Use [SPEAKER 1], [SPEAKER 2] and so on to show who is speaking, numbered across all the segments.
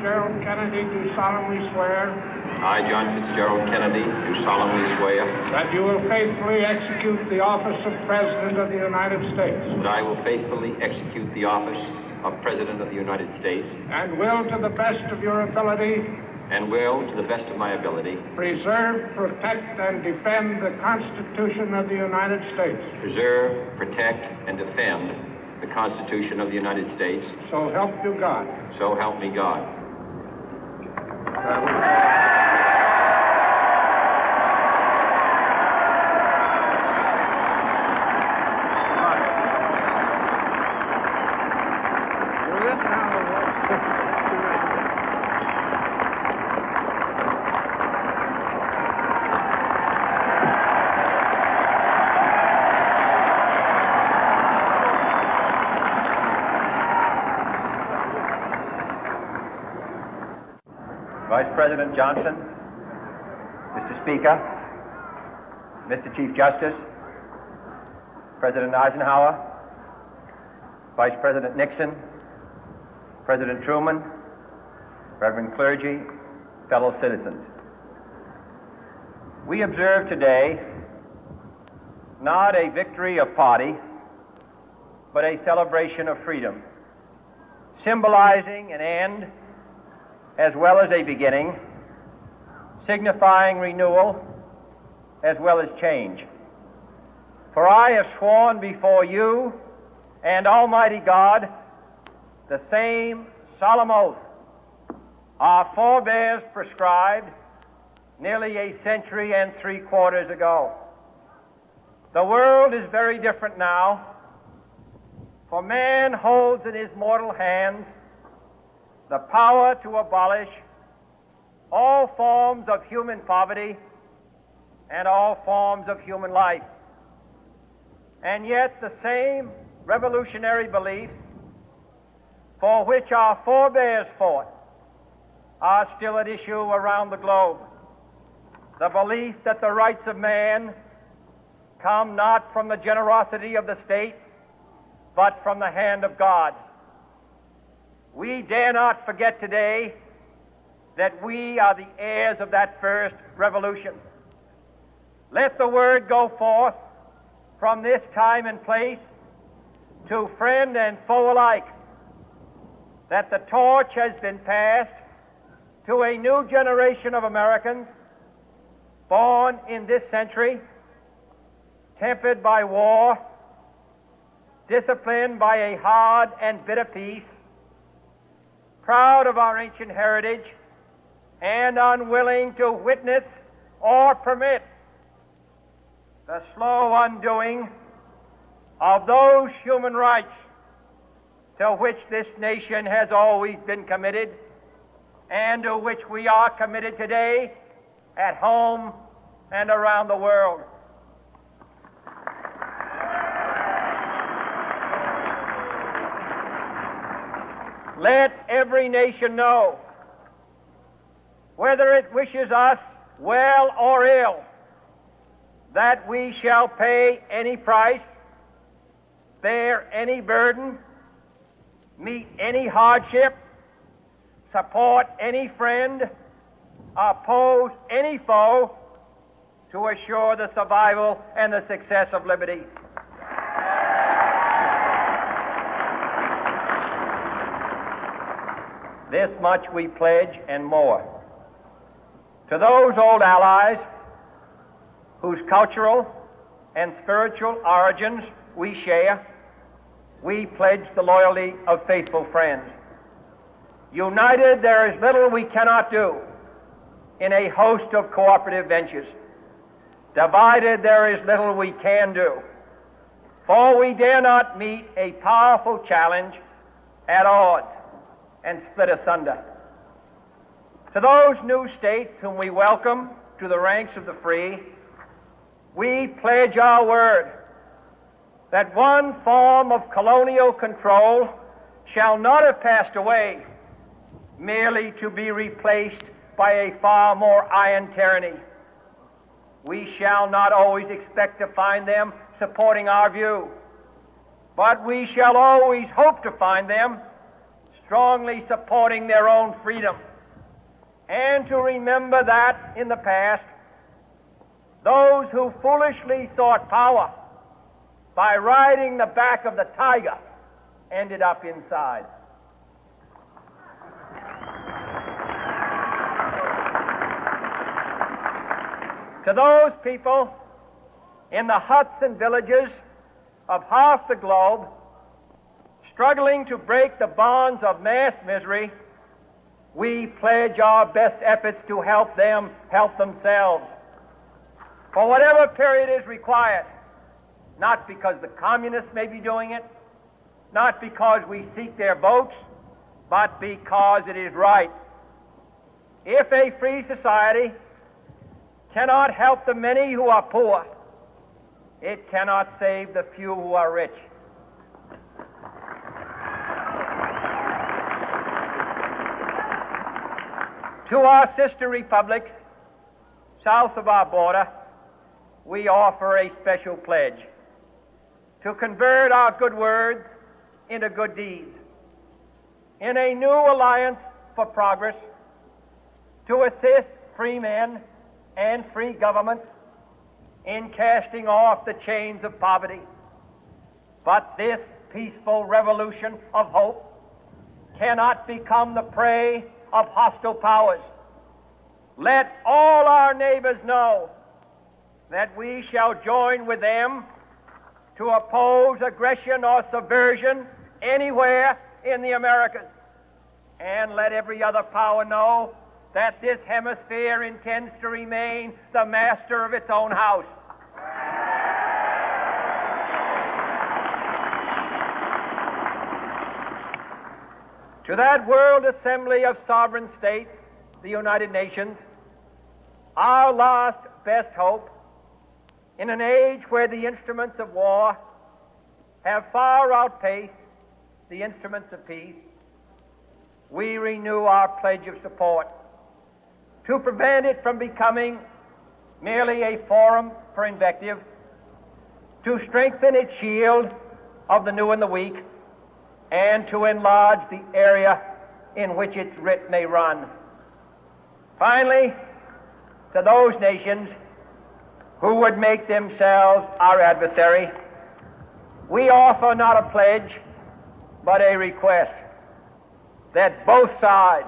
[SPEAKER 1] Fitzgerald Kennedy, do solemnly swear
[SPEAKER 2] I, John Fitzgerald Kennedy, do solemnly swear
[SPEAKER 1] that you will faithfully execute the office of President of the United States
[SPEAKER 2] that I will faithfully execute the office of President of the United States
[SPEAKER 1] and will, to the best of your ability,
[SPEAKER 2] and will, to the best of my ability,
[SPEAKER 1] preserve, protect, and defend the Constitution of the United States.
[SPEAKER 2] preserve, protect, and defend the Constitution of the United States.
[SPEAKER 1] So help you God.
[SPEAKER 2] So help me God.
[SPEAKER 3] Vice President Johnson, Mr. Speaker, Mr. Chief Justice, President Eisenhower, Vice President Nixon, President Truman, Reverend clergy, fellow citizens. We observe today not a victory of party, but a celebration of freedom, symbolizing an end as well as a beginning, signifying renewal as well as change. For I have sworn before you and Almighty God the same solemn oath our forebears prescribed nearly a century and 3/4 ago. The world is very different now, for man holds in his mortal hands the power to abolish all forms of human poverty and all forms of human life. And yet the same revolutionary beliefs for which our forebears fought are still at issue around the globe. The belief that the rights of man come not from the generosity of the state, but from the hand of God. We dare not forget today that we are the heirs of that first revolution. Let the word go forth from this time and place to friend and foe alike that the torch has been passed to a new generation of Americans born in this century, tempered by war, disciplined by a hard and bitter peace, proud of our ancient heritage, and unwilling to witness or permit the slow undoing of those human rights to which this nation has always been committed and to which we are committed today at home and around the world. Let every nation know, whether it wishes us well or ill, that we shall pay any price, bear any burden, meet any hardship, support any friend, oppose any foe to assure the survival and the success of liberty. This much we pledge and more. To those old allies whose cultural and spiritual origins we share, we pledge the loyalty of faithful friends. United, there is little we cannot do in a host of cooperative ventures. Divided, there is little we can do, for we dare not meet a powerful challenge at odds and split asunder. To those new states whom we welcome to the ranks of the free, we pledge our word that one form of colonial control shall not have passed away, merely to be replaced by a far more iron tyranny. We shall not always expect to find them supporting our view, but we shall always hope to find them strongly supporting their own freedom, and to remember that in the past, those who foolishly sought power by riding the back of the tiger ended up inside. To those people in the huts and villages of half the globe struggling to break the bonds of mass misery, we pledge our best efforts to help them help themselves for whatever period is required, not because the communists may be doing it, not because we seek their votes, but because it is right. If a free society cannot help the many who are poor, it cannot save the few who are rich. To our sister republics south of our border, we offer a special pledge to convert our good words into good deeds, in a new alliance for progress, to assist free men and free governments in casting off the chains of poverty. But this peaceful revolution of hope cannot become the prey of hostile powers. Let all our neighbors know that we shall join with them to oppose aggression or subversion anywhere in the Americas. And let every other power know that this hemisphere intends to remain the master of its own house. To that World Assembly of Sovereign States, the United Nations, our last best hope, in an age where the instruments of war have far outpaced the instruments of peace, we renew our pledge of support to prevent it from becoming merely a forum for invective, to strengthen its shield of the new and the weak, and to enlarge the area in which its writ may run. Finally, to those nations who would make themselves our adversary, we offer not a pledge, but a request that both sides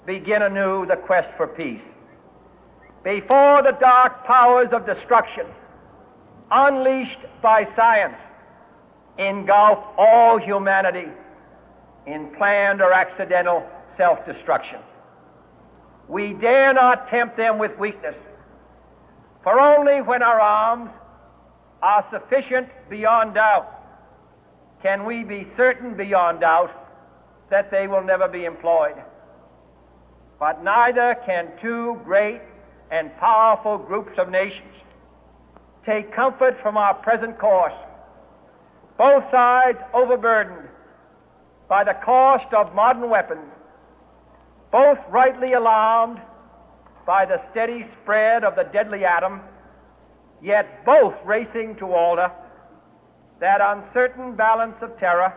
[SPEAKER 3] begin anew the quest for peace. Before the dark powers of destruction, unleashed by science, engulf all humanity in planned or accidental self-destruction, we dare not tempt them with weakness, for only when our arms are sufficient beyond doubt can we be certain beyond doubt that they will never be employed. But neither can two great and powerful groups of nations take comfort from our present course, both sides overburdened by the cost of modern weapons, both rightly alarmed by the steady spread of the deadly atom, yet both racing to alter that uncertain balance of terror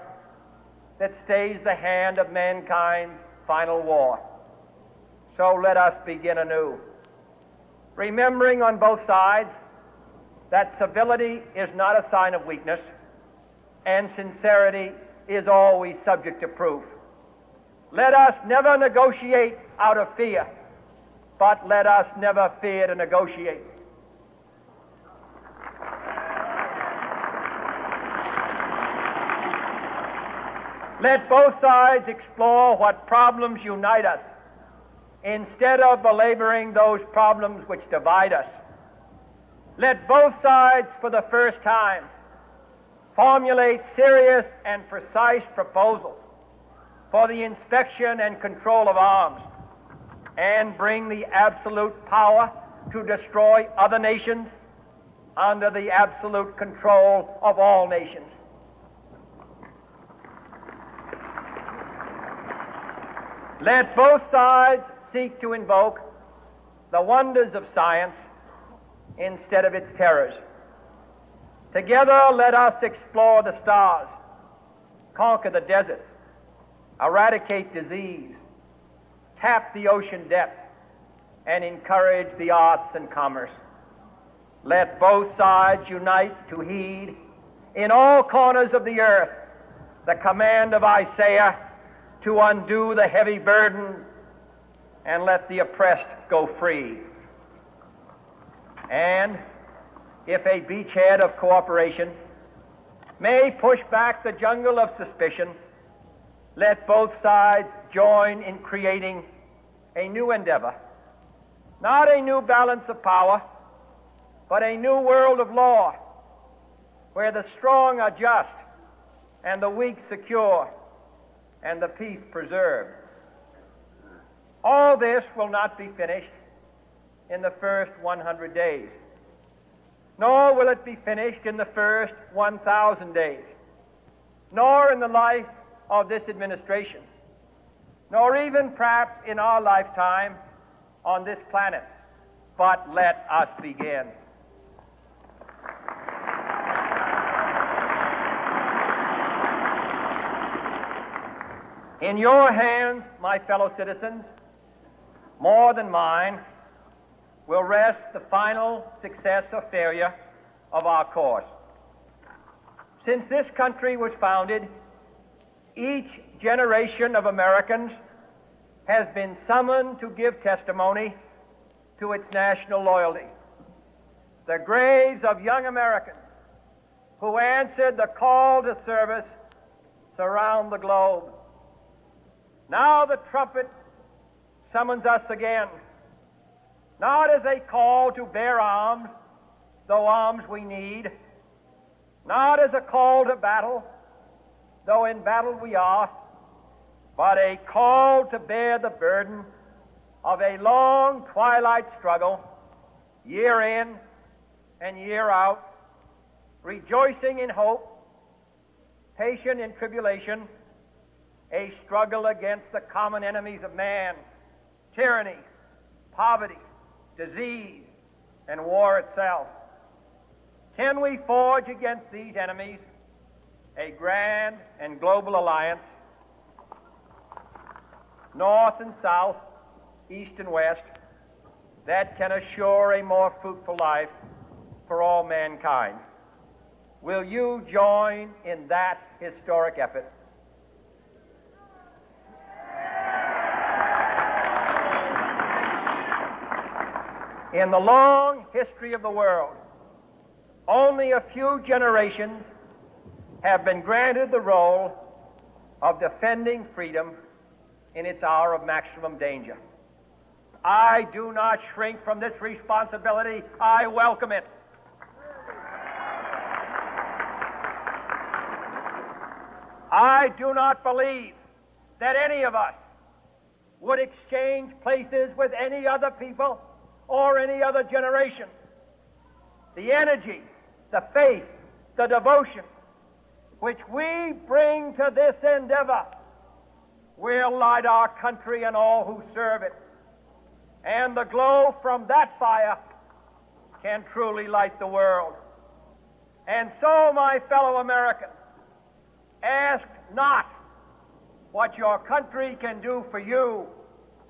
[SPEAKER 3] that stays the hand of mankind's final war. So let us begin anew, remembering on both sides that civility is not a sign of weakness, and sincerity is always subject to proof. Let us never negotiate out of fear, but let us never fear to negotiate. Let both sides explore what problems unite us, instead of belaboring those problems which divide us. Let both sides, for the first time, formulate serious and precise proposals for the inspection and control of arms, and bring the absolute power to destroy other nations under the absolute control of all nations. Let both sides seek to invoke the wonders of science instead of its terrors. Together, let us explore the stars, conquer the deserts, eradicate disease, tap the ocean depth, and encourage the arts and commerce. Let both sides unite to heed in all corners of the earth the command of Isaiah to undo the heavy burden and let the oppressed go free. And if a beachhead of cooperation may push back the jungle of suspicion, let both sides join in creating a new endeavor, not a new balance of power, but a new world of law, where the strong are just and the weak secure and the peace preserved. All this will not be finished in the first 100 days, nor will it be finished in the first 1,000 days, nor in the life of this administration, nor even perhaps in our lifetime on this planet. But let us begin. In your hands, my fellow citizens, more than mine, will rest the final success or failure of our course. Since this country was founded, each generation of Americans has been summoned to give testimony to its national loyalty. The graves of young Americans who answered the call to service surround the globe. Now the trumpet summons us again, not as a call to bear arms, though arms we need, not as a call to battle, though in battle we are, but a call to bear the burden of a long twilight struggle, year in and year out, rejoicing in hope, patient in tribulation, a struggle against the common enemies of man, tyranny, poverty, disease, and war itself. Can we forge against these enemies a grand and global alliance, north and south, east and west, that can assure a more fruitful life for all mankind? Will you join in that historic effort? In the long history of the world, only a few generations have been granted the role of defending freedom in its hour of maximum danger. I do not shrink from this responsibility. I welcome it. I do not believe that any of us would exchange places with any other people or any other generation. The energy, the faith, the devotion which we bring to this endeavor will light our country and all who serve it. And the glow from that fire can truly light the world. And so, my fellow Americans, ask not what your country can do for you.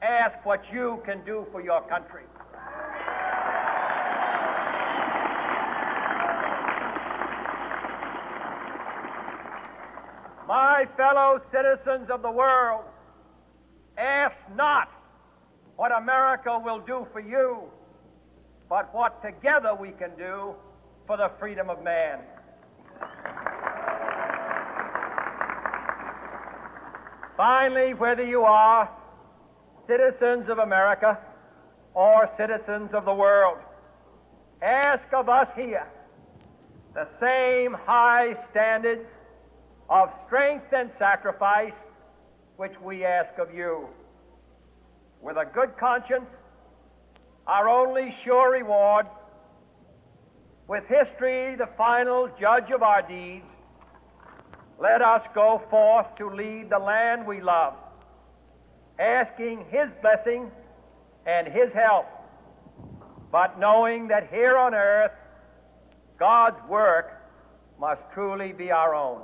[SPEAKER 3] Ask what you can do for your country. My fellow citizens of the world, ask not what America will do for you, but what together we can do for the freedom of man. Finally, whether you are citizens of America or citizens of the world, ask of us here the same high standards of strength and sacrifice which we ask of you. With a good conscience, our only sure reward, with history the final judge of our deeds, let us go forth to lead the land we love, asking His blessing and His help, but knowing that here on earth God's work must truly be our own.